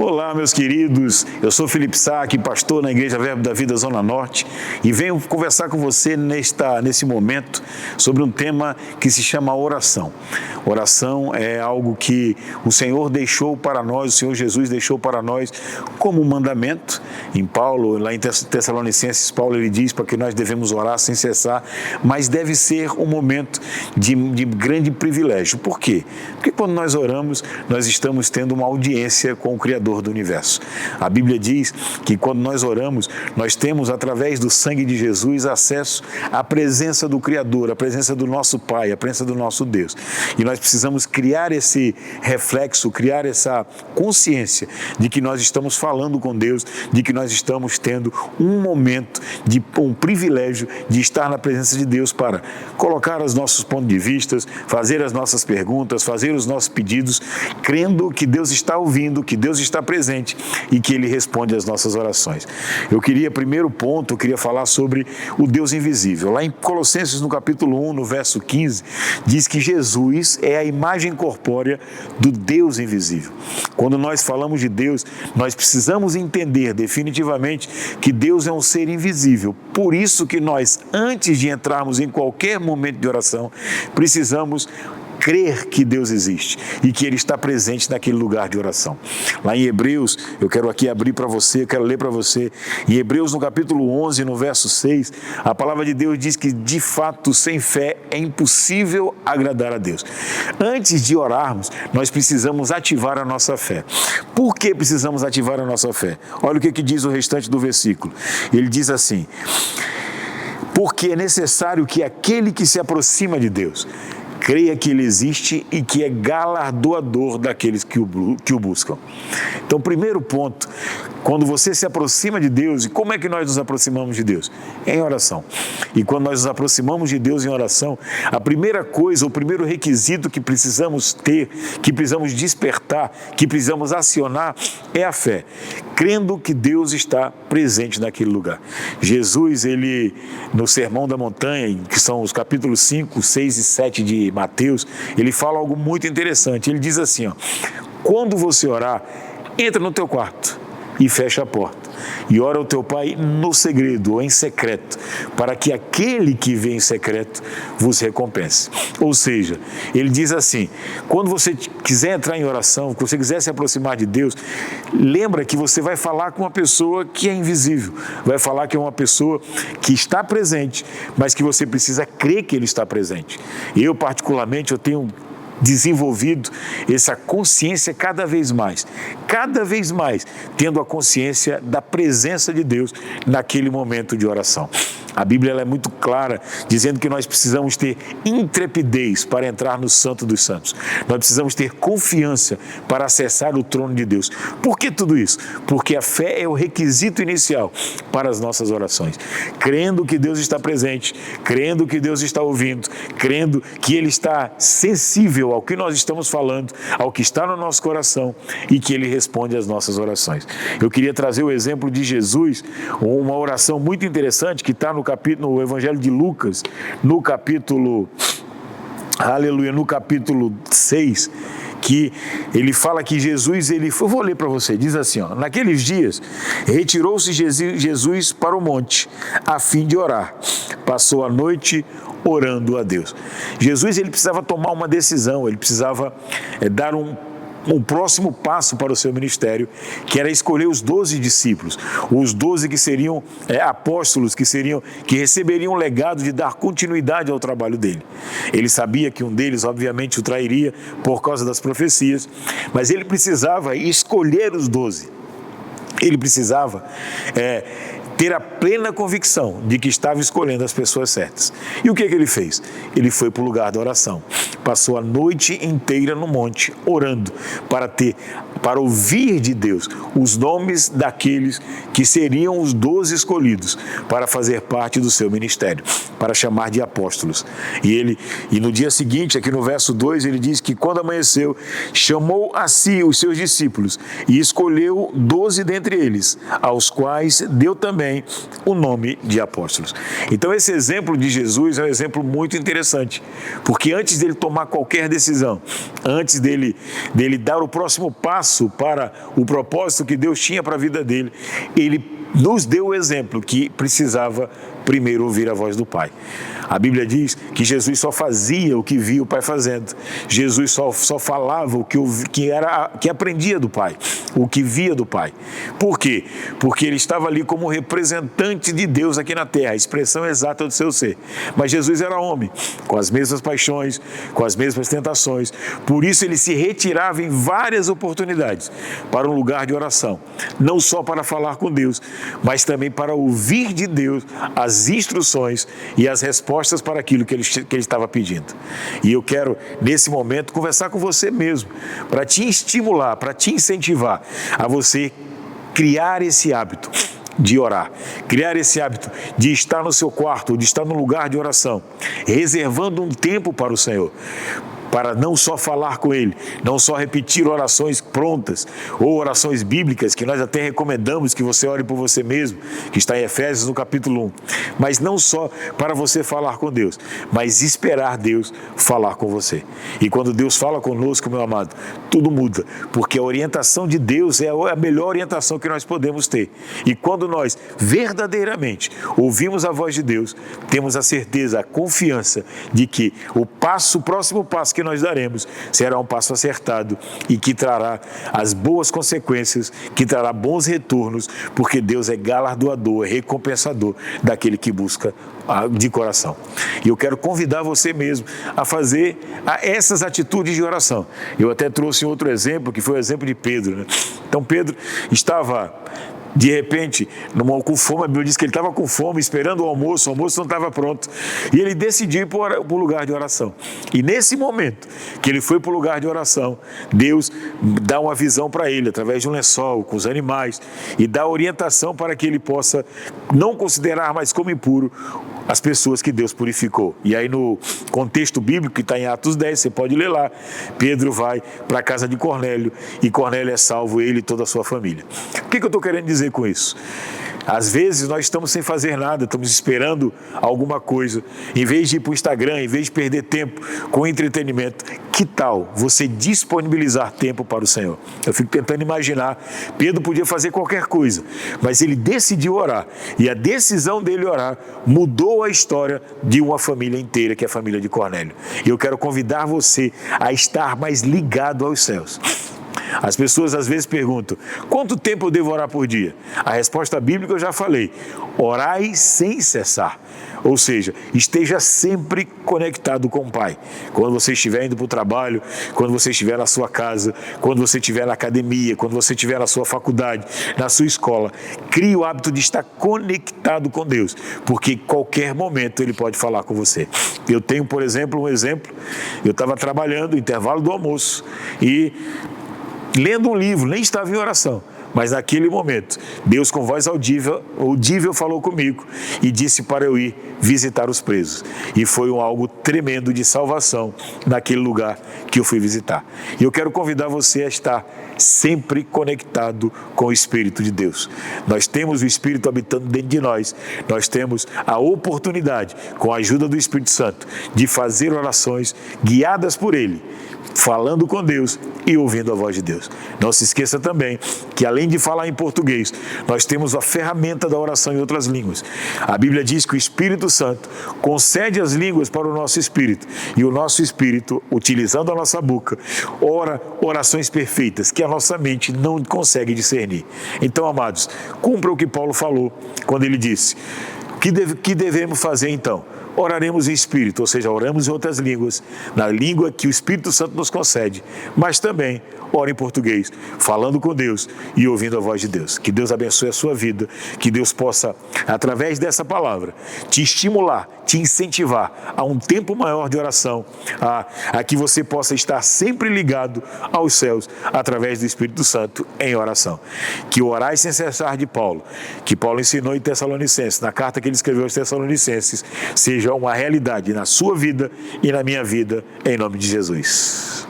Olá, meus queridos, eu sou Felipe Sack, pastor na Igreja Verbo da Vida Zona Norte, e venho conversar com você nesse momento sobre um tema que se chama oração. Oração é algo que o Senhor deixou para nós, o Senhor Jesus deixou para nós como um mandamento. Em Paulo, lá em Tessalonicenses, Paulo ele diz para que nós devemos orar sem cessar, mas deve ser um momento de grande privilégio. Por quê? Porque quando nós oramos, nós estamos tendo uma audiência com o Criador do universo. A Bíblia diz que quando nós oramos, nós temos através do sangue de Jesus acesso à presença do Criador, à presença do nosso Pai, à presença do nosso Deus. E nós precisamos criar esse reflexo, criar essa consciência de que nós estamos falando com Deus, de que nós estamos tendo um momento, um privilégio de estar na presença de Deus para colocar os nossos pontos de vista, fazer as nossas perguntas, fazer os nossos pedidos, crendo que Deus está ouvindo, que Deus está presente e que Ele responde às nossas orações. Primeiro ponto, eu queria falar sobre o Deus invisível. Lá em Colossenses, no capítulo 1, no verso 15, diz que Jesus é a imagem corpórea do Deus invisível. Quando nós falamos de Deus, nós precisamos entender definitivamente que Deus é um ser invisível. Por isso que nós, antes de entrarmos em qualquer momento de oração, precisamos crer que Deus existe e que Ele está presente naquele lugar de oração. Lá em Hebreus, eu quero aqui abrir para você, eu quero ler para você, em Hebreus no capítulo 11, no verso 6, a palavra de Deus diz que de fato sem fé é impossível agradar a Deus. Antes de orarmos, nós precisamos ativar a nossa fé. Por que precisamos ativar a nossa fé? Olha o que diz o restante do versículo. Ele diz assim: porque é necessário que aquele que se aproxima de Deus creia que Ele existe e que é galardoador daqueles que o buscam. Então, primeiro ponto, quando você se aproxima de Deus, e como é que nós nos aproximamos de Deus? Em oração. E quando nós nos aproximamos de Deus em oração, a primeira coisa, o primeiro requisito que precisamos ter, que precisamos despertar, que precisamos acionar, é a fé, crendo que Deus está presente naquele lugar. Jesus, ele, no Sermão da Montanha, que são os capítulos 5, 6 e 7 de Mateus, ele fala algo muito interessante. Ele diz assim, quando você orar, entra no teu quarto e fecha a porta. E ora ao teu Pai no segredo ou em secreto, para que aquele que vem em secreto vos recompense. Ou seja, ele diz assim, quando você quiser entrar em oração, quando você quiser se aproximar de Deus, lembra que você vai falar com uma pessoa que é invisível, vai falar que é uma pessoa que está presente, mas que você precisa crer que Ele está presente. Eu, particularmente, eu tenho desenvolvido essa consciência cada vez mais, tendo a consciência da presença de Deus naquele momento de oração. A Bíblia ela é muito clara, dizendo que nós precisamos ter intrepidez para entrar no Santo dos Santos. Nós precisamos ter confiança para acessar o trono de Deus. Por que tudo isso? Porque a fé é o requisito inicial para as nossas orações. Crendo que Deus está presente, crendo que Deus está ouvindo, crendo que Ele está sensível ao que nós estamos falando, ao que está no nosso coração e que Ele responde às nossas orações. Eu queria trazer o exemplo de Jesus, uma oração muito interessante que está no Evangelho de Lucas, no capítulo 6, que ele fala que Jesus, eu vou ler para você, diz assim, naqueles dias, retirou-se Jesus para o monte, a fim de orar, passou a noite orando a Deus. Jesus, ele precisava tomar uma decisão, ele precisava dar um próximo passo para o seu ministério, que era escolher os 12 discípulos, os 12 que seriam apóstolos, que receberiam o legado de dar continuidade ao trabalho dele. Ele sabia que um deles, obviamente, o trairia por causa das profecias, mas ele precisava escolher os 12. Ele precisava ter a plena convicção de que estava escolhendo as pessoas certas. E o que ele fez? Ele foi para o lugar da oração. Passou a noite inteira no monte, orando, para ouvir de Deus os nomes daqueles que seriam os 12 escolhidos para fazer parte do seu ministério, para chamar de apóstolos. E no dia seguinte, aqui no verso 2, ele diz que quando amanheceu, chamou a si os seus discípulos e escolheu 12 dentre eles, aos quais deu também tem o nome de apóstolos. Então esse exemplo de Jesus é um exemplo muito interessante, porque antes dele tomar qualquer decisão, antes dele dar o próximo passo para o propósito que Deus tinha para a vida dele, ele nos deu o exemplo que precisava primeiro ouvir a voz do Pai. A Bíblia diz que Jesus só fazia o que via o Pai fazendo. Jesus só falava o que aprendia do Pai, o que via do Pai. Por quê? Porque ele estava ali como representante de Deus aqui na terra, a expressão exata do seu ser. Mas Jesus era homem, com as mesmas paixões, com as mesmas tentações. Por isso ele se retirava em várias oportunidades para um lugar de oração. Não só para falar com Deus, mas também para ouvir de Deus as instruções e as respostas para aquilo que ele estava pedindo. E eu quero, nesse momento, conversar com você mesmo, para te estimular, para te incentivar a você criar esse hábito de orar, criar esse hábito de estar no seu quarto, de estar no lugar de oração, reservando um tempo para o Senhor, para não só falar com Ele, não só repetir orações prontas ou orações bíblicas, que nós até recomendamos que você ore por você mesmo, que está em Efésios no capítulo 1, mas não só para você falar com Deus, mas esperar Deus falar com você. E quando Deus fala conosco, meu amado, tudo muda, porque a orientação de Deus é a melhor orientação que nós podemos ter. E quando nós verdadeiramente ouvimos a voz de Deus, temos a certeza, a confiança de que o próximo passo que nós daremos será um passo acertado e que trará as boas consequências, que trará bons retornos, porque Deus é galardoador, é recompensador daquele que busca de coração. E eu quero convidar você mesmo a fazer essas atitudes de oração. Eu até trouxe outro exemplo, que foi o exemplo de Pedro, né? Então Pedro estava de repente, com fome, a Bíblia diz que ele estava com fome, esperando o almoço não estava pronto. E ele decidiu ir para o lugar de oração. E nesse momento que ele foi para o lugar de oração, Deus dá uma visão para ele, através de um lençol, com os animais, e dá orientação para que ele possa não considerar mais como impuro as pessoas que Deus purificou. E aí no contexto bíblico, que está em Atos 10, você pode ler lá, Pedro vai para a casa de Cornélio, e Cornélio é salvo, ele e toda a sua família. O que eu estou querendo dizer com isso? Às vezes nós estamos sem fazer nada, estamos esperando alguma coisa. Em vez de ir para o Instagram, em vez de perder tempo com entretenimento, que tal você disponibilizar tempo para o Senhor? Eu fico tentando imaginar, Pedro podia fazer qualquer coisa, mas ele decidiu orar. E a decisão dele orar mudou a história de uma família inteira, que é a família de Cornélio. E eu quero convidar você a estar mais ligado aos céus. As pessoas às vezes perguntam, quanto tempo eu devo orar por dia? A resposta bíblica eu já falei, orai sem cessar. Ou seja, esteja sempre conectado com o Pai. Quando você estiver indo para o trabalho, quando você estiver na sua casa, quando você estiver na academia, quando você estiver na sua faculdade, na sua escola, crie o hábito de estar conectado com Deus, porque em qualquer momento Ele pode falar com você. Eu tenho, por exemplo, eu estava trabalhando, intervalo do almoço, e lendo um livro, nem estava em oração, mas naquele momento, Deus com voz audível falou comigo e disse para eu ir visitar os presos. E foi algo tremendo de salvação naquele lugar que eu fui visitar. E eu quero convidar você a estar sempre conectado com o Espírito de Deus. Nós temos o Espírito habitando dentro de nós. Nós temos a oportunidade, com a ajuda do Espírito Santo, de fazer orações guiadas por Ele, falando com Deus e ouvindo a voz de Deus. Não se esqueça também que, além de falar em português, nós temos a ferramenta da oração em outras línguas. A Bíblia diz que o Espírito Santo concede as línguas para o nosso espírito, e o nosso espírito, utilizando a nossa boca, ora orações perfeitas que a nossa mente não consegue discernir. Então, amados, cumpra o que Paulo falou quando ele disse: que devemos fazer então? Oraremos em espírito, ou seja, oramos em outras línguas, na língua que o Espírito Santo nos concede, mas também ora em português, falando com Deus e ouvindo a voz de Deus. Que Deus abençoe a sua vida, que Deus possa, através dessa palavra, te estimular, te incentivar a um tempo maior de oração, a que você possa estar sempre ligado aos céus, através do Espírito Santo em oração. Que o orai sem cessar de Paulo, que Paulo ensinou em Tessalonicenses, na carta que ele escreveu aos Tessalonicenses, seja uma realidade na sua vida e na minha vida, em nome de Jesus.